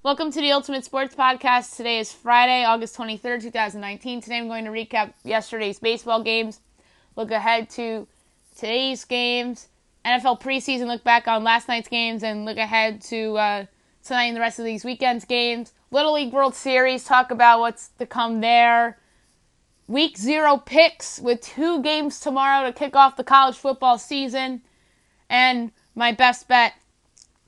Welcome to the Ultimate Sports Podcast. Today is Friday, August 23rd, 2019. Today I'm going to recap yesterday's baseball games, look ahead to today's games, NFL preseason, look back on last night's games, and look ahead to tonight and the rest of these weekend's games. Little League World Series, talk about what's to come there. Week 0 picks with 2 games tomorrow to kick off the college football season, and my best bet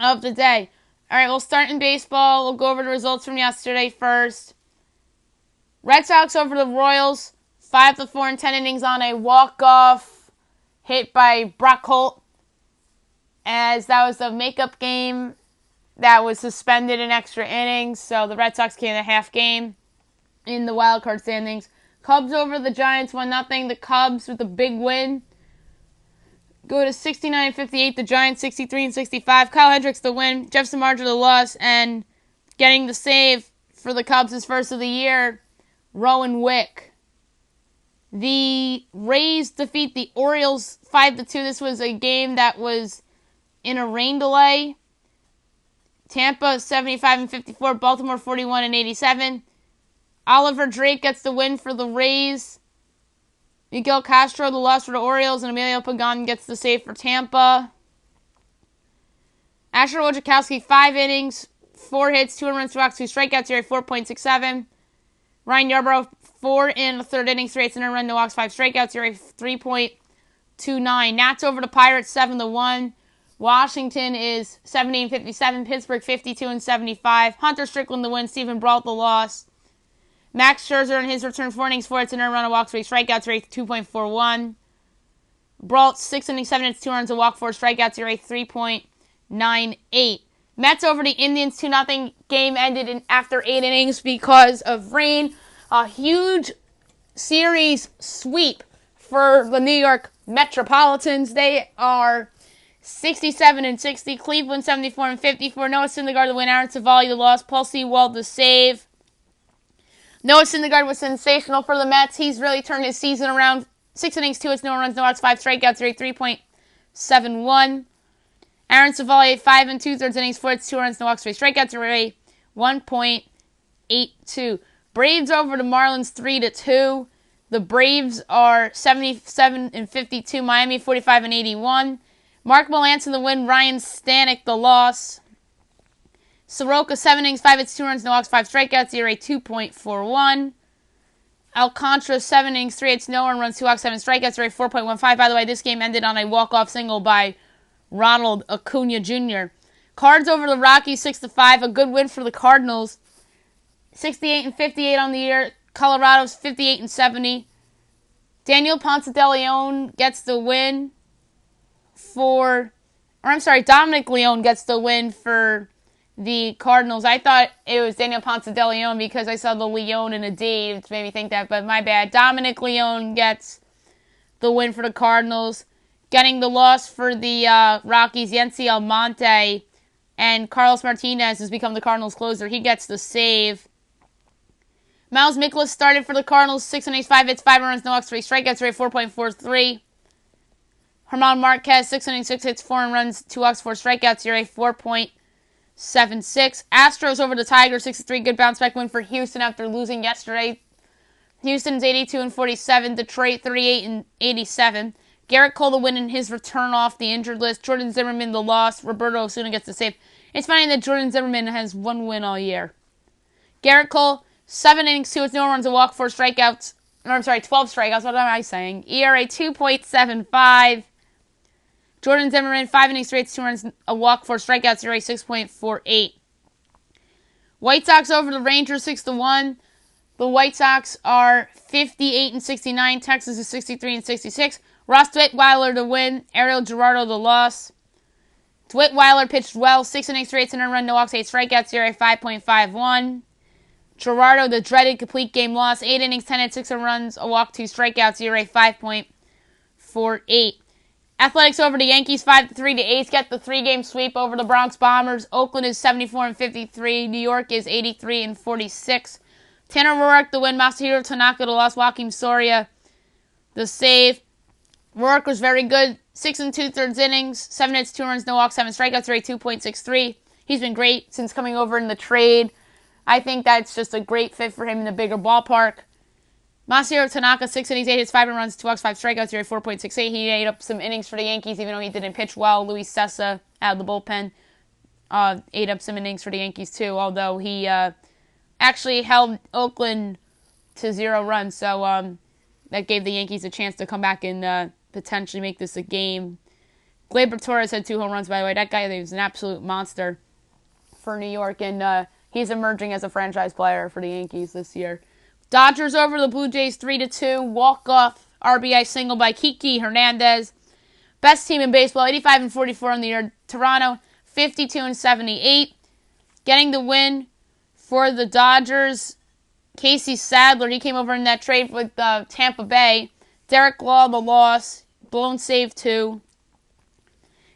of the day. All right, we'll start in baseball. We'll go over the results from yesterday first. Red Sox over the Royals, 5-4 in 10 innings on a walk-off hit by Brock Holt, as that was the makeup game that was suspended in extra innings, so the Red Sox came in a half game in the wild card standings. Cubs over the Giants, 1-0. The Cubs with a big win go to 69-58, the Giants 63-65. Kyle Hendricks the win, Jeff Samardzija the loss, and getting the save for the Cubs his first of the year, Rowan Wick. The Rays defeat the Orioles 5-2. This was a game that was in a rain delay. Tampa 75-54, Baltimore 41-87. Oliver Drake gets the win for the Rays. Miguel Castro, the loss for the Orioles, and Emilio Pagan gets the save for Tampa. Asher Wojciechowski, 5 innings, 4 hits, 2 runs, 2 walks, 2 strikeouts, ERA 4.67. Ryan Yarbrough, 4 in the third inning, 3 hits, and a run, no walks, 5 strikeouts, ERA 3.29. Nats over the Pirates, 7-1. Washington is 70-57. Pittsburgh 52-75. Hunter Strickland the win. Stephen Brault the loss. Max Scherzer in his return, 4 innings, 4 hits, and a run, a walk, 3 strikeouts, ERA 2.41. Brault, 6 innings, 7 hits, 2 runs, a walk, 4 strikeouts, ERA 3.98. Mets over the Indians, 2-0. Game ended after 8 innings because of rain. A huge series sweep for the New York Metropolitans. They are 67-60. Cleveland 74-54. Noah Syndergaard the win. Aaron Savali the loss. Paul Sewald the save. Noah Syndergaard was sensational for the Mets. He's really turned his season around. 6 innings, 2 hits, no runs, no walks, 5 strikeouts, ERA 3.71. Aaron Savali, 5 2/3 innings, 4 hits, 2 runs, no walks, 3 strikeouts, ERA 1.82. Braves over the Marlins 3-2. The Braves are 77-52. Miami 45-81. Mark Melancon the win. Ryan Stanek the loss. Soroka, 7 innings, 5 hits, 2 runs, no walks, 5 strikeouts, ERA 2.41. Alcantara, 7 innings, 3 hits, no runs, 2 walks, 7 strikeouts, ERA 4.15. By the way, this game ended on a walk-off single by Ronald Acuna Jr. Cards over the Rockies, 6-5. A good win for the Cardinals. 68-58 on the year. Colorado's 58-70. Daniel Ponce de Leon gets the win Dominic Leone gets the win for the Cardinals. I thought it was Daniel Ponce de Leon because I saw the Leon in a D. It made me think that, but my bad. Dominic Leone gets the win for the Cardinals. Getting the loss for the Rockies, Yency Almonte, and Carlos Martinez has become the Cardinals closer. He gets the save. Miles Mikolas started for the Cardinals. 6 innings, 5 hits, 5 runs, no walks, 3 strikeouts, ERA 4.43. Herman Marquez, 6 innings, 6 hits, 4 runs, 2 walks, 4 strikeouts, ERA 4.76. Astros over the Tigers, 6-3. Good bounce back win for Houston after losing yesterday. Houston's 82-47. Detroit 38-87. Garrett Cole the win in his return off the injured list. Jordan Zimmerman the loss. Roberto Osuna gets the save. It's funny that Jordan Zimmerman has 1 win all year. Garrett Cole, 7 innings, 2 hits, no runs, a walk, 4 strikeouts. 12 strikeouts. What am I saying? ERA 2.75. Jordan Zimmerman, 5 innings, 3 hits, 2 runs, a walk, 4 strikeouts, ERA 6.48. White Sox over the Rangers, 6-1. The White Sox are 58-69. Texas is 63-66. Ross Dwitweiler the win. Ariel Gerardo the loss. Dwitweiler pitched well. 6 innings, 3 hits, and a run, no walks, 8 strikeouts, ERA 5.51. Gerardo, the dreaded complete game loss. 8 innings, 10 hits, 6 runs, a walk, 2 strikeouts, ERA 5.48. Athletics over the Yankees, 5-3. The A's get the 3-game sweep over the Bronx Bombers. Oakland is 74-53. New York is 83-46. Tanner Roark the win. Masahiro Tanaka the loss. Joakim Soria the save. Roark was very good. 6 2/3 innings. 7 hits, 2 runs, no walks, 7 strikeouts, ERA 2.63. He's been great since coming over in the trade. I think that's just a great fit for him in a bigger ballpark. Masahiro Tanaka, 6 innings, 8 hits, 5 runs, 2 walks, 5 strikeouts, 4.68. He ate up some innings for the Yankees, even though he didn't pitch well. Luis Sessa out of the bullpen ate up some innings for the Yankees too, although he actually held Oakland to 0 runs, so that gave the Yankees a chance to come back and potentially make this a game. Gleyber Torres had 2 home runs, by the way. That guy is an absolute monster for New York, and he's emerging as a franchise player for the Yankees this year. Dodgers over the Blue Jays 3-2. Walk-off RBI single by Kiki Hernandez. Best team in baseball, 85-44 on the year. Toronto, 52-78. Getting the win for the Dodgers, Casey Sadler. He came over in that trade with Tampa Bay. Derek Law, the loss. Blown save 2.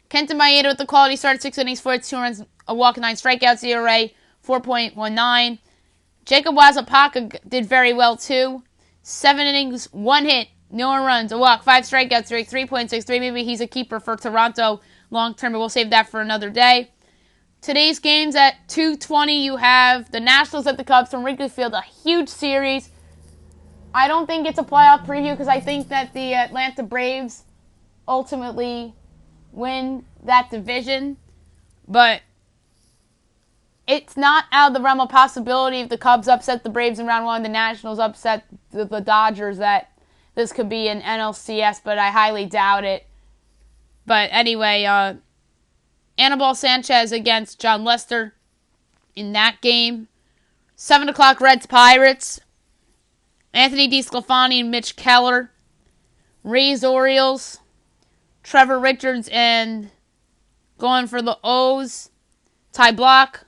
Kenta Maeda with the quality start, 6 innings, 4 hits, 2 runs, a walk, 9 strikeouts, ERA 4.19. Jacob Wazapaka did very well too. 7 innings, 1 hit, no runs, a walk, 5 strikeouts, 3.63. Maybe he's a keeper for Toronto long term, but we'll save that for another day. Today's games at 2:20, you have the Nationals at the Cubs from Wrigley Field, a huge series. I don't think it's a playoff preview because I think that the Atlanta Braves ultimately win that division, but it's not out of the realm of possibility if the Cubs upset the Braves in round 1, the Nationals upset the Dodgers, that this could be an NLCS, but I highly doubt it. But anyway, Anibal Sanchez against John Lester in that game. 7 o'clock, Reds Pirates. Anthony DeSclafani and Mitch Keller. Rays Orioles. Trevor Richards and going for the O's, Ty Block.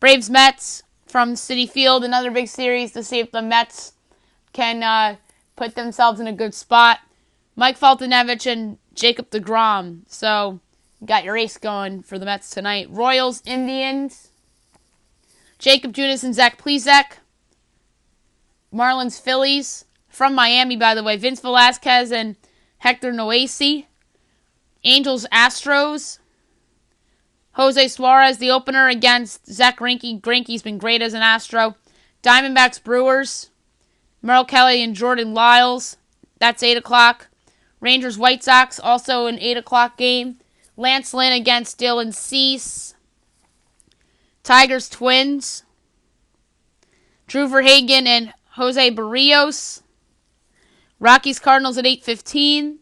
Braves Mets from Citi Field, another big series to see if the Mets can put themselves in a good spot. Mike Foltynewicz and Jacob deGrom. So you got your ace going for the Mets tonight. Royals Indians. Jacob Junis and Zach Plesac. Marlins Phillies from Miami, by the way. Vince Velasquez and Hector Noesi. Angels Astros. Jose Suarez, the opener against Zach Greinke. Greinke's been great as an Astro. Diamondbacks Brewers. Merrill Kelly and Jordan Lyles. That's 8 o'clock. Rangers White Sox, also an 8 o'clock game. Lance Lynn against Dylan Cease. Tigers Twins. Drew Verhagen and Jose Barrios. Rockies Cardinals at 8:15.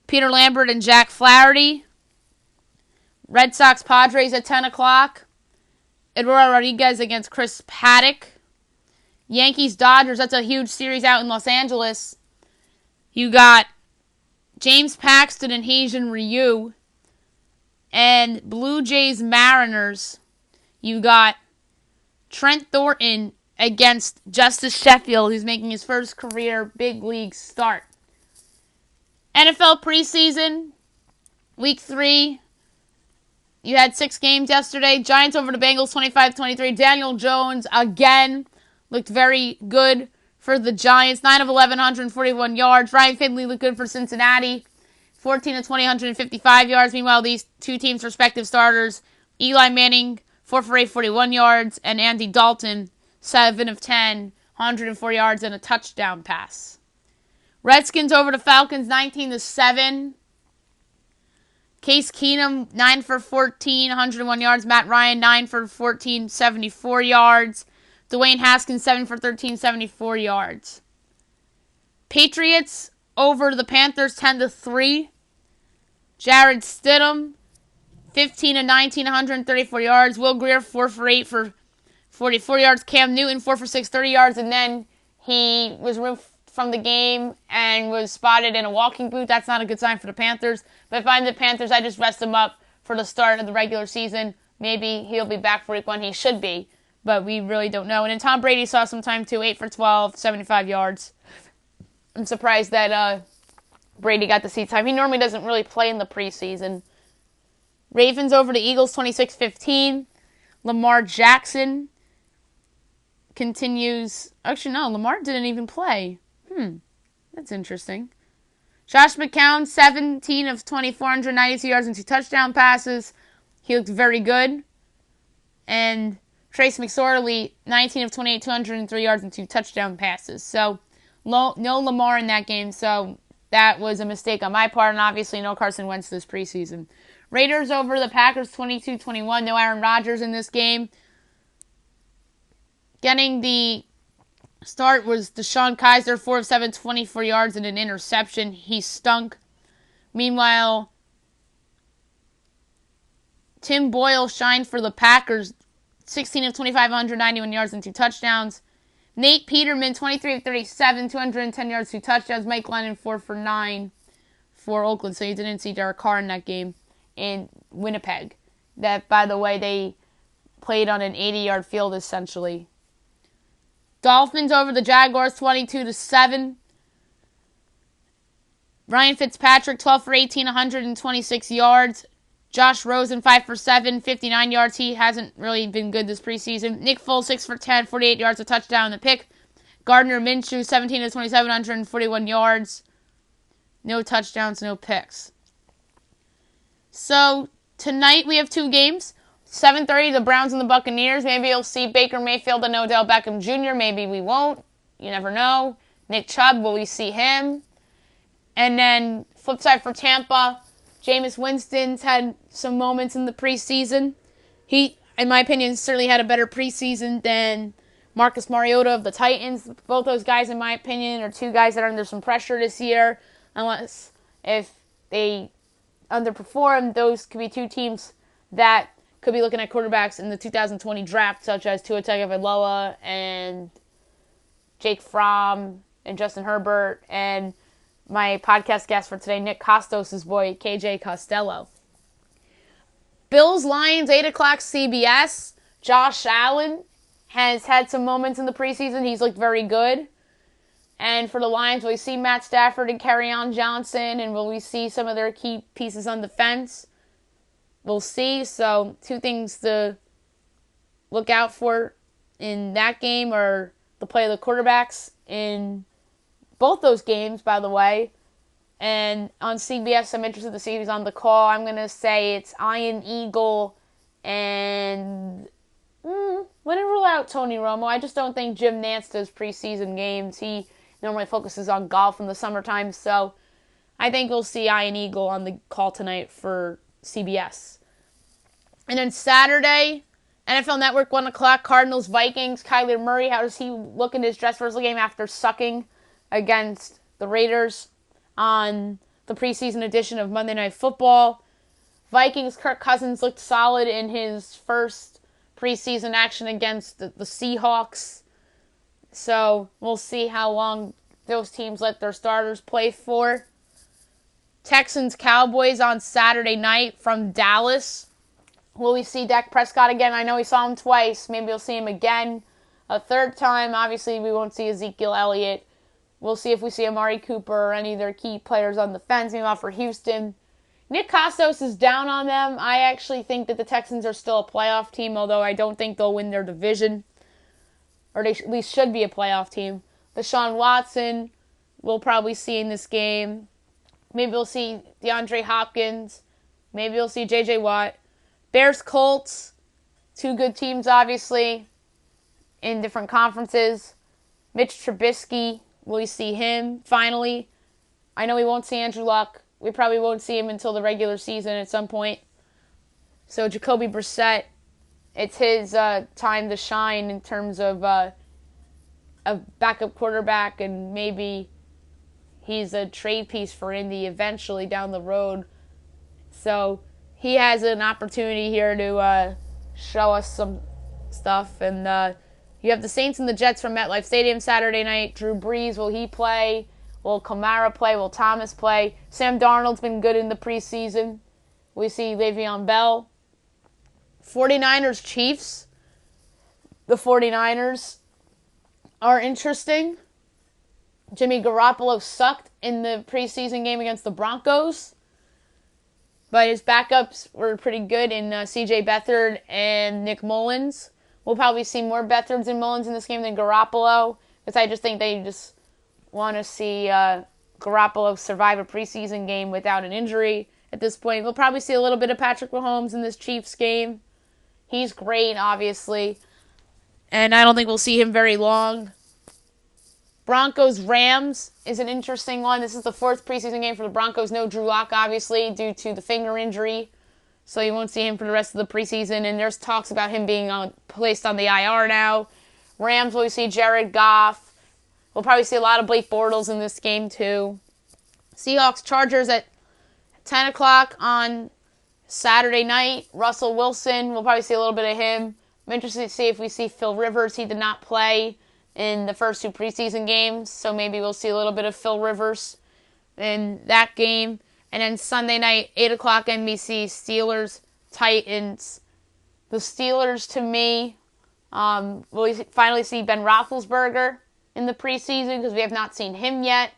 Peter Lambert and Jack Flaherty. Red Sox Padres at 10 o'clock. Eduardo Rodriguez against Chris Paddock. Yankees Dodgers, that's a huge series out in Los Angeles. You got James Paxton and Haejin Ryu. And Blue Jays Mariners, you got Trent Thornton against Justice Sheffield, who's making his first career big league start. NFL preseason, week 3. You had 6 games yesterday. Giants over the Bengals, 25-23. Daniel Jones, again, looked very good for the Giants. 9 of 11, 141 yards. Ryan Finley looked good for Cincinnati. 14 of 20, 155 yards. Meanwhile, these two teams' respective starters, Eli Manning, 4 for 8, 41 yards, and Andy Dalton, 7 of 10, 104 yards, and a touchdown pass. Redskins over the Falcons, 19-7. Case Keenum, 9 for 14, 101 yards. Matt Ryan, 9 for 14, 74 yards. Dwayne Haskins, 7 for 13, 74 yards. Patriots over the Panthers, 10-3. Jared Stidham, 15 of 19, 134 yards. Will Grier, 4 for 8 for 44 yards. Cam Newton, 4 for 6, 30 yards. And then he was removed from the game and was spotted in a walking boot. That's not a good sign for the Panthers. But if I'm the Panthers, I just rest him up for the start of the regular season. Maybe he'll be back for week 1. He should be, but we really don't know. And then Tom Brady saw some time too, 8 for 12, 75 yards. I'm surprised that Brady got to see time. He normally doesn't really play in the preseason. Ravens over the Eagles, 26-15. Lamar Jackson continues. Actually, no, Lamar didn't even play. That's interesting. Josh McCown, 17 of 20, 492 yards and 2 touchdown passes. He looked very good. And Trace McSorley, 19 of 28, 203 yards and 2 touchdown passes. So no Lamar in that game, so that was a mistake on my part, and obviously no Carson Wentz this preseason. Raiders over the Packers 22-21. No Aaron Rodgers in this game. Getting the start was Deshaun Kaiser, 4 of 7, 24 yards and an interception. He stunk. Meanwhile, Tim Boyle shined for the Packers, 16 of 25, 191 yards and 2 touchdowns. Nate Peterman, 23 of 37, 210 yards, 2 touchdowns. Mike Glennon, 4 for 9 for Oakland. So you didn't see Derek Carr in that game in Winnipeg. That, by the way, they played on an 80-yard field, essentially. Dolphins over the Jaguars, 22-7. Ryan Fitzpatrick, 12 for 18, 126 yards. Josh Rosen, 5 for 7, 59 yards. He hasn't really been good this preseason. Nick Foles, 6 for 10, 48 yards, a touchdown and a pick. Gardner Minshew, 17 of 27, 141 yards. No touchdowns, no picks. So, tonight we have 2 games. 7:30, the Browns and the Buccaneers. Maybe you'll see Baker Mayfield and Odell Beckham Jr. Maybe we won't. You never know. Nick Chubb, will we see him? And then, flip side for Tampa, Jameis Winston's had some moments in the preseason. He, in my opinion, certainly had a better preseason than Marcus Mariota of the Titans. Both those guys, in my opinion, are 2 guys that are under some pressure this year. Unless if they underperform, those could be 2 teams that could be looking at quarterbacks in the 2020 draft, such as Tua Tagovailoa and Jake Fromm and Justin Herbert and my podcast guest for today, Nick Costos' boy, KJ Costello. Bills-Lions, 8 o'clock CBS. Josh Allen has had some moments in the preseason. He's looked very good. And for the Lions, will we see Matt Stafford and Kerryon Johnson? And will we see some of their key pieces on defense? We'll see. So, 2 things to look out for in that game are the play of the quarterbacks in both those games, by the way. And on CBS, I'm interested to see who's on the call. I'm going to say it's Ian Eagle and wouldn't rule out Tony Romo. I just don't think Jim Nantz does preseason games. He normally focuses on golf in the summertime. So I think we'll see Ian Eagle on the call tonight for CBS. And then Saturday, NFL Network, 1 o'clock, Cardinals, Vikings. Kyler Murray, how does he look in his dress rehearsal game after sucking against the Raiders on the preseason edition of Monday Night Football? Vikings, Kirk Cousins looked solid in his first preseason action against the Seahawks. So we'll see how long those teams let their starters play for. Texans, Cowboys on Saturday night from Dallas. Will we see Dak Prescott again? I know we saw him twice. Maybe we'll see him again a third time. Obviously, we won't see Ezekiel Elliott. We'll see if we see Amari Cooper or any of their key players on the fence. Meanwhile, for Houston, Nick Costos is down on them. I actually think that the Texans are still a playoff team, although I don't think they'll win their division. Or they at least should be a playoff team. Deshaun Watson we'll probably see in this game. Maybe we'll see DeAndre Hopkins. Maybe we'll see J.J. Watt. Bears, Colts, 2 good teams, obviously, in different conferences. Mitch Trubisky, will we see him finally? I know we won't see Andrew Luck. We probably won't see him until the regular season at some point. So Jacoby Brissett, it's his time to shine in terms of a backup quarterback, and maybe he's a trade piece for Indy eventually down the road. So he has an opportunity here to show us some stuff. And you have the Saints and the Jets from MetLife Stadium Saturday night. Drew Brees, will he play? Will Kamara play? Will Thomas play? Sam Darnold's been good in the preseason. We see Le'Veon Bell. 49ers, Chiefs. The 49ers are interesting. Jimmy Garoppolo sucked in the preseason game against the Broncos, but his backups were pretty good in C.J. Beathard and Nick Mullins. We'll probably see more Beathards and Mullins in this game than Garoppolo, because I just think they want to see Garoppolo survive a preseason game without an injury, at this point. We'll probably see a little bit of Patrick Mahomes in this Chiefs game. He's great, obviously. And I don't think we'll see him very long. Broncos-Rams is an interesting one. This is the fourth preseason game for the Broncos. No Drew Lock, obviously, due to the finger injury. So you won't see him for the rest of the preseason. And there's talks about him being placed on the IR now. Rams, will see Jared Goff. We'll probably see a lot of Blake Bortles in this game, too. Seahawks-Chargers at 10 o'clock on Saturday night. Russell Wilson, we'll probably see a little bit of him. I'm interested to see if we see Phil Rivers. He did not play in the first two preseason games, so maybe we'll see a little bit of Phil Rivers in that game. And then Sunday night, 8 o'clock NBC, Steelers-Titans. The Steelers, to me, will finally see Ben Roethlisberger in the preseason because we have not seen him yet.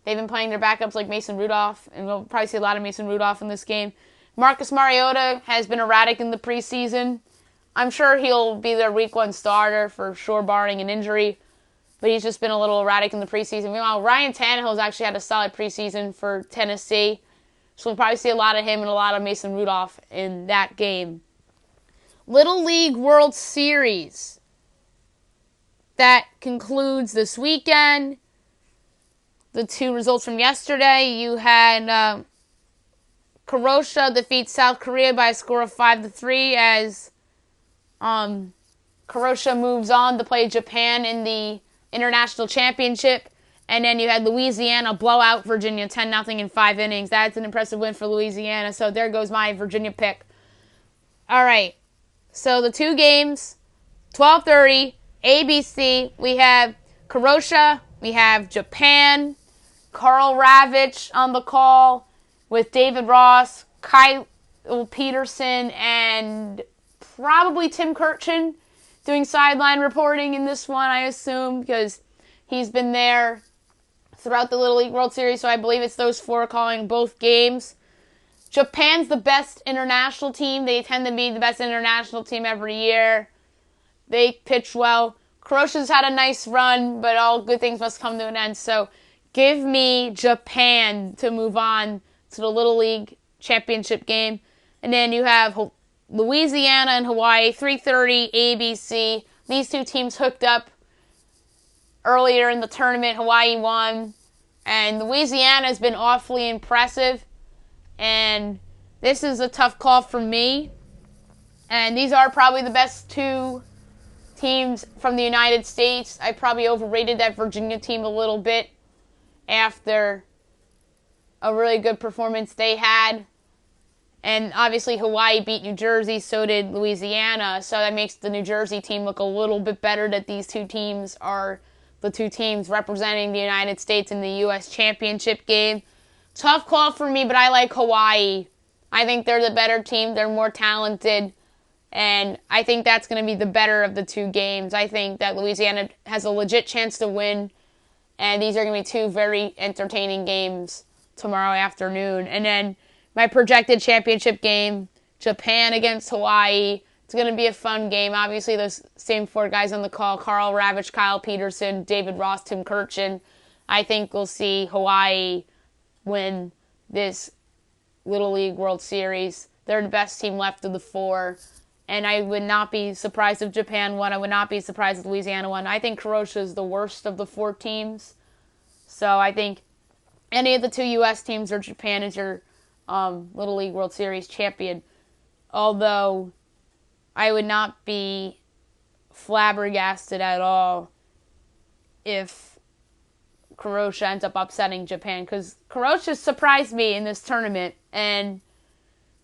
They've been playing their backups like Mason Rudolph, and we'll probably see a lot of Mason Rudolph in this game. Marcus Mariota has been erratic in the preseason. I'm sure he'll be their week one starter for sure, barring an injury. But he's just been a little erratic in the preseason. Meanwhile, Ryan Tannehill's actually had a solid preseason for Tennessee. So we'll probably see a lot of him and a lot of Mason Rudolph in that game. Little League World Series. That concludes this weekend. The two results from yesterday, you had Croatia defeat South Korea by a score of 5-3 as Croatia moves on to play Japan in the International Championship. And then you had Louisiana blow out Virginia 10-0 in 5 innings. That's an impressive win for Louisiana. So there goes my Virginia pick. All right. So the two games, 12:30, ABC. We have Croatia. We have Japan. Carl Ravitch on the call with David Ross, Kyle Peterson, and probably Tim Kurkjian doing sideline reporting in this one, I assume, because he's been there throughout the Little League World Series, so I believe it's those four calling both games. Japan's the best international team. They tend to be the best international team every year. They pitch well. Croatia's had a nice run, but all good things must come to an end. So give me Japan to move on to the Little League Championship game. And then you have Louisiana and Hawaii, 3:30 ABC. These two teams hooked up earlier in the tournament. Hawaii won. And Louisiana has been awfully impressive. And this is a tough call for me. And these are probably the best two teams from the United States. I probably overrated that Virginia team a little bit after a really good performance they had. And obviously Hawaii beat New Jersey, so did Louisiana. So that makes the New Jersey team look a little bit better that these two teams are the two teams representing the United States in the U.S. Championship game. Tough call for me, but I like Hawaii. I think they're the better team. They're more talented. And I think that's going to be the better of the two games. I think that Louisiana has a legit chance to win. And these are going to be two very entertaining games tomorrow afternoon. And then my projected championship game, Japan against Hawaii. It's going to be a fun game. Obviously, those same four guys on the call, Carl Ravitch, Kyle Peterson, David Ross, Tim Kurkjian. I think we'll see Hawaii win this Little League World Series. They're the best team left of the four. And I would not be surprised if Japan won. I would not be surprised if Louisiana won. I think Croatia is the worst of the four teams. So I think any of the two U.S. teams or Japan is your Little League World Series champion. Although I would not be flabbergasted at all if Croatia ends up upsetting Japan, because Croatia surprised me in this tournament, and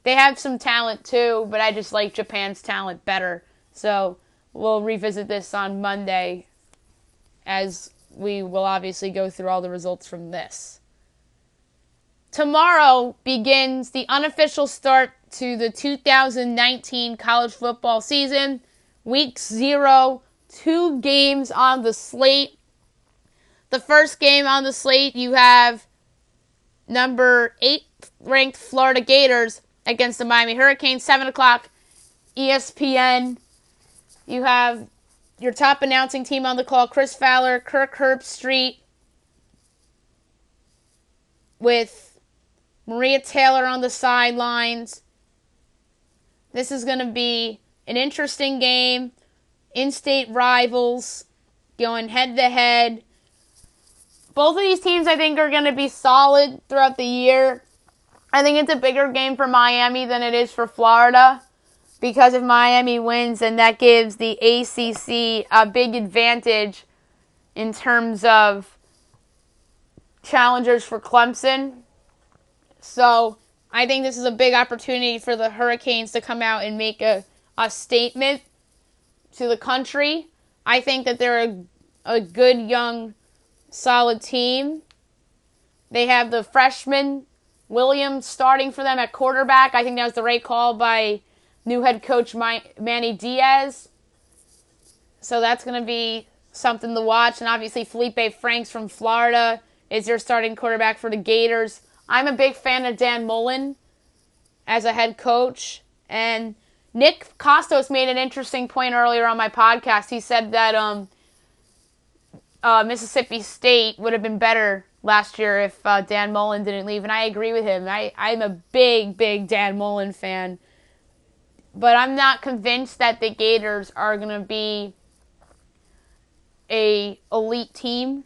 they have some talent too, but I just like Japan's talent better. So we'll revisit this on Monday as we will obviously go through all the results from this. Tomorrow begins the unofficial start to the 2019 college football season. Week 0, 2 games on the slate. The first game on the slate, you have number 8 ranked Florida Gators against the Miami Hurricanes, 7 o'clock, ESPN. You have your top announcing team on the call, Chris Fowler, Kirk Herbstreit, with Maria Taylor on the sidelines. This is going to be an interesting game. In-state rivals going head-to-head. Both of these teams, I think, are going to be solid throughout the year. I think it's a bigger game for Miami than it is for Florida, because if Miami wins, then that gives the ACC a big advantage in terms of challengers for Clemson. So I think this is a big opportunity for the Hurricanes to come out and make a statement to the country. I think that they're a good, young, solid team. They have the freshman Williams starting for them at quarterback. I think that was the right call by new head coach Manny Diaz. So that's going to be something to watch. And obviously Felipe Franks from Florida is their starting quarterback for the Gators. I'm a big fan of Dan Mullen as a head coach. And Nick Costos made an interesting point earlier on my podcast. He said that Mississippi State would have been better last year if Dan Mullen didn't leave. And I agree with him. I'm a big, big Dan Mullen fan. But I'm not convinced that the Gators are going to be an elite team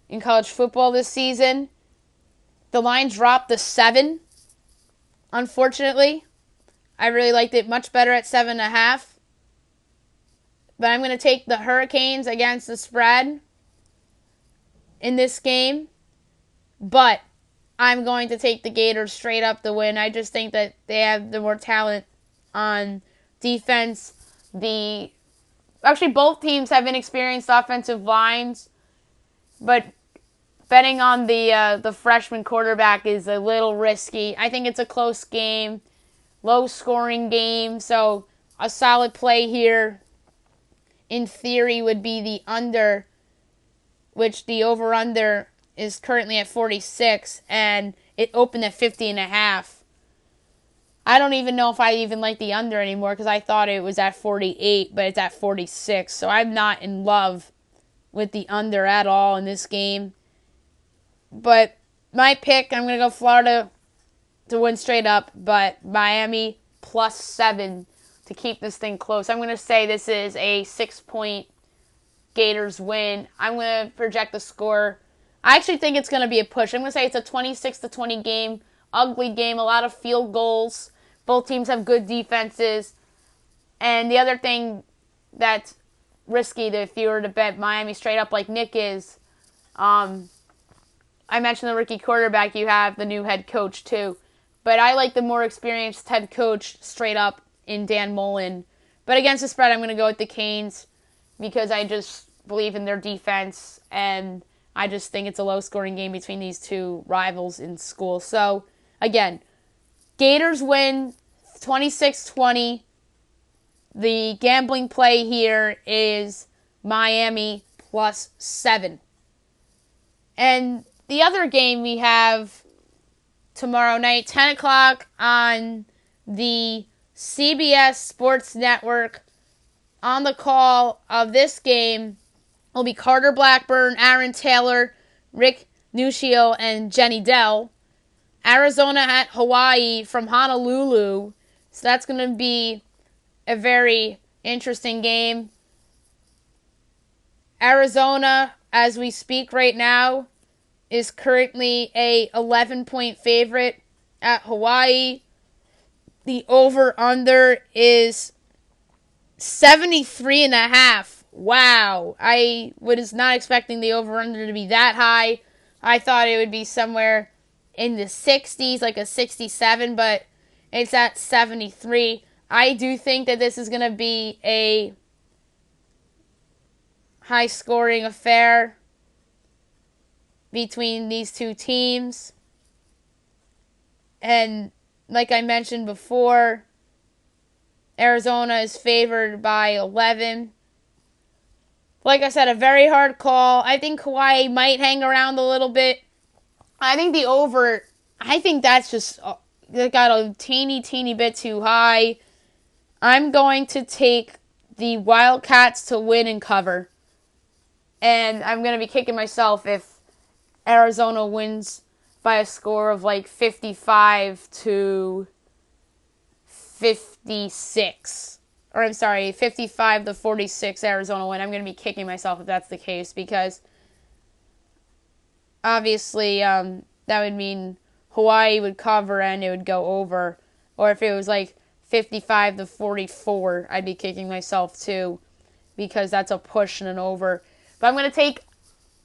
in college football this season. The line dropped to 7, unfortunately. I really liked it much better at 7.5. But I'm going to take the Hurricanes against the spread in this game. But I'm going to take the Gators straight up to win. I just think that they have the more talent on defense. Actually, both teams have inexperienced offensive lines, but betting on the freshman quarterback is a little risky. I think it's a close game, low-scoring game, so a solid play here, in theory, would be the under, which the over-under is currently at 46, and it opened at 50.5. I don't even know if I even like the under anymore because I thought it was at 48, but it's at 46. So I'm not in love with the under at all in this game. But my pick, I'm going to go Florida to win straight up, but Miami +7 to keep this thing close. I'm going to say this is a 6-point Gators win. I'm going to project the score. I actually think it's going to be a push. I'm going to say it's a 26-20 game, ugly game, a lot of field goals. Both teams have good defenses. And the other thing that's risky if you were to bet Miami straight up like Nick is, I mentioned the rookie quarterback. You have the new head coach too. But I like the more experienced head coach straight up in Dan Mullen. But against the spread, I'm going to go with the Canes because I just believe in their defense. And I just think it's a low-scoring game between these two rivals in school. So, again, Gators win 26-20. The gambling play here is Miami +7. And the other game we have tomorrow night, 10 o'clock on the CBS Sports Network. On the call of this game will be Carter Blackburn, Aaron Taylor, Rick Nuccio, and Jenny Dell. Arizona at Hawaii from Honolulu. So that's going to be a very interesting game. Arizona, as we speak right now, is currently a 11-point favorite at Hawaii. The over-under is 73.5. Wow. I was not expecting the over-under to be that high. I thought it would be somewhere in the 60s, like a 67, but it's at 73. I do think that this is going to be a high-scoring affair between these two teams. And like I mentioned before, Arizona is favored by 11. Like I said, a very hard call. I think Hawaii might hang around a little bit. I think the over, I think that's just it got a teeny bit too high. I'm going to take the Wildcats to win and cover. And I'm going to be kicking myself if Arizona wins by a score of like 55-56. Or I'm sorry, 55-46 Arizona win. I'm going to be kicking myself if that's the case, because obviously that would mean Hawaii would cover and it would go over. Or if it was like 55-44, I'd be kicking myself too, because that's a push and an over. But I'm going to take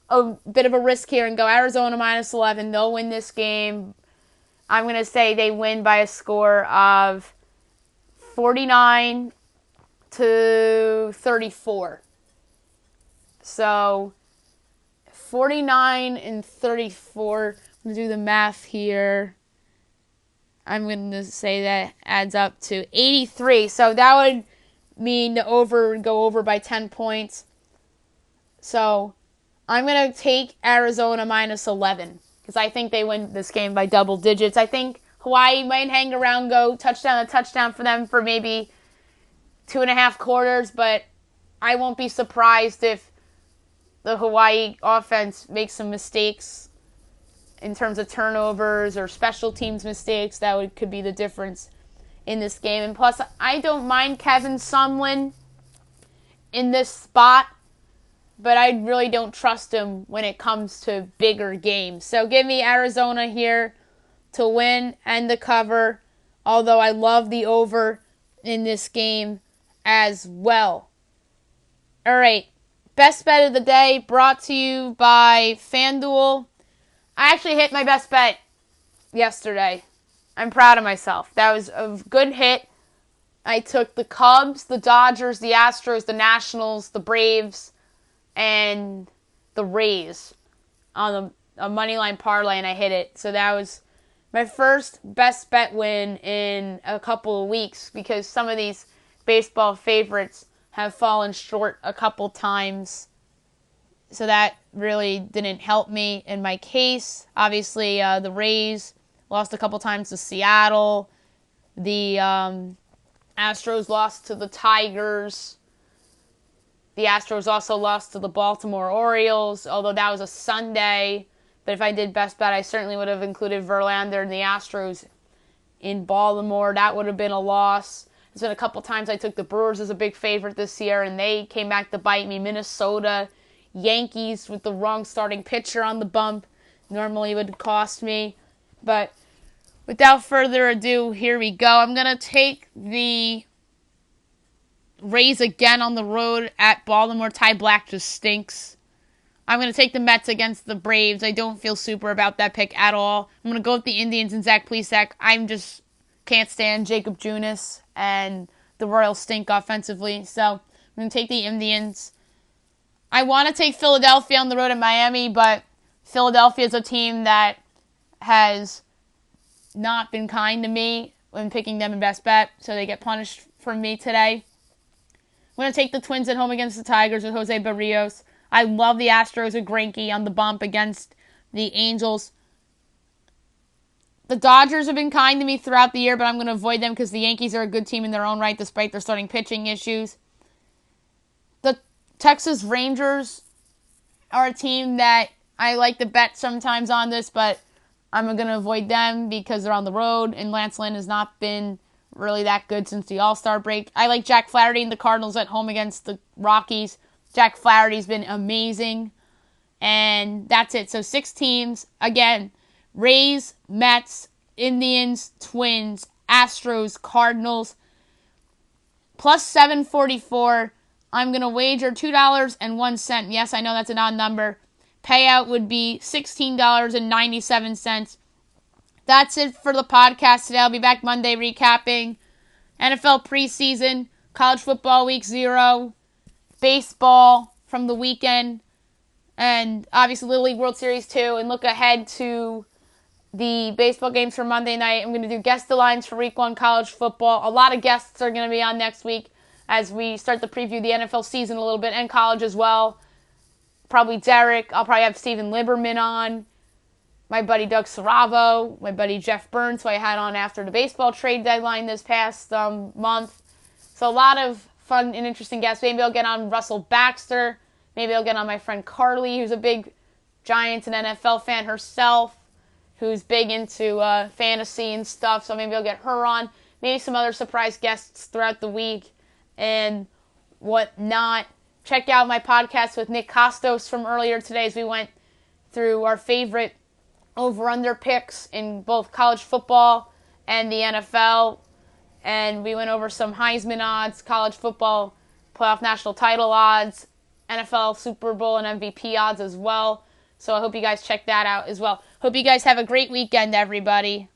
a bit of a risk here and go Arizona -11. They'll win this game. I'm going to say they win by a score of 49-34. So 49-34. I'm going to do the math here. I'm going to say that adds up to 83. So that would mean the over would go over by 10 points. So I'm going to take Arizona -11 because I think they win this game by double digits. I think Hawaii might hang around, go touchdown to touchdown for them for maybe 2.5 quarters, but I won't be surprised if the Hawaii offense makes some mistakes in terms of turnovers or special teams mistakes. That could be the difference in this game. And plus, I don't mind Kevin Sumlin in this spot, but I really don't trust him when it comes to bigger games. So give me Arizona here to win and the cover, although I love the over in this game as well. All right, best bet of the day brought to you by FanDuel. I actually hit my best bet yesterday. I'm proud of myself. That was a good hit. I took the Cubs, the Dodgers, the Astros, the Nationals, the Braves, and the Rays on a moneyline parlay, and I hit it. So that was my first best bet win in a couple of weeks, because some of these baseball favorites have fallen short a couple times. So that really didn't help me in my case. Obviously, the Rays lost a couple times to Seattle. The Astros lost to the Tigers. The Astros also lost to the Baltimore Orioles, although that was a Sunday. But if I did best bet, I certainly would have included Verlander and the Astros in Baltimore. That would have been a loss. There's been a couple times I took the Brewers as a big favorite this year, and they came back to bite me. Minnesota, Yankees with the wrong starting pitcher on the bump normally would cost me. But without further ado, here we go. I'm going to take the Rays again on the road at Baltimore. Ty Black just stinks. I'm going to take the Mets against the Braves. I don't feel super about that pick at all. I'm going to go with the Indians and Zach Plesac. I'm just can't stand Jacob Junis, and the Royals stink offensively. So I'm going to take the Indians. I want to take Philadelphia on the road at Miami, but Philadelphia is a team that has not been kind to me when picking them in best bet, so they get punished from me today. I'm going to take the Twins at home against the Tigers with Jose Barrios. I love the Astros with Greinke on the bump against the Angels. The Dodgers have been kind to me throughout the year, but I'm going to avoid them because the Yankees are a good team in their own right despite their starting pitching issues. The Texas Rangers are a team that I like to bet sometimes on this, but I'm going to avoid them because they're on the road, and Lance Lynn has not been really that good since the All-Star break. I like Jack Flaherty and the Cardinals at home against the Rockies. Jack Flaherty's been amazing. And that's it. So 6 teams. Again, Rays, Mets, Indians, Twins, Astros, Cardinals. Plus 744. I'm going to wager $2.01. Yes, I know that's an odd number. Payout would be $16.97. That's it for the podcast today. I'll be back Monday recapping NFL preseason, college football week 0, baseball from the weekend, and obviously Little League World Series 2, and look ahead to the baseball games for Monday night. I'm going to do guest the lines for week 1 college football. A lot of guests are going to be on next week as we start to preview the NFL season a little bit, and college as well. Probably Derek. I'll probably have Steven Liberman on. My buddy Doug Saravo, my buddy Jeff Burns, who I had on after the baseball trade deadline this past month. So a lot of fun and interesting guests. Maybe I'll get on Russell Baxter. Maybe I'll get on my friend Carly, who's a big Giants and NFL fan herself, who's big into fantasy and stuff, so maybe I'll get her on. Maybe some other surprise guests throughout the week and whatnot. Check out my podcast with Nick Costos from earlier today as we went through our favorite over-under picks in both college football and the NFL. And we went over some Heisman odds, college football playoff national title odds, NFL Super Bowl and MVP odds as well. So I hope you guys check that out as well. Hope you guys have a great weekend, everybody.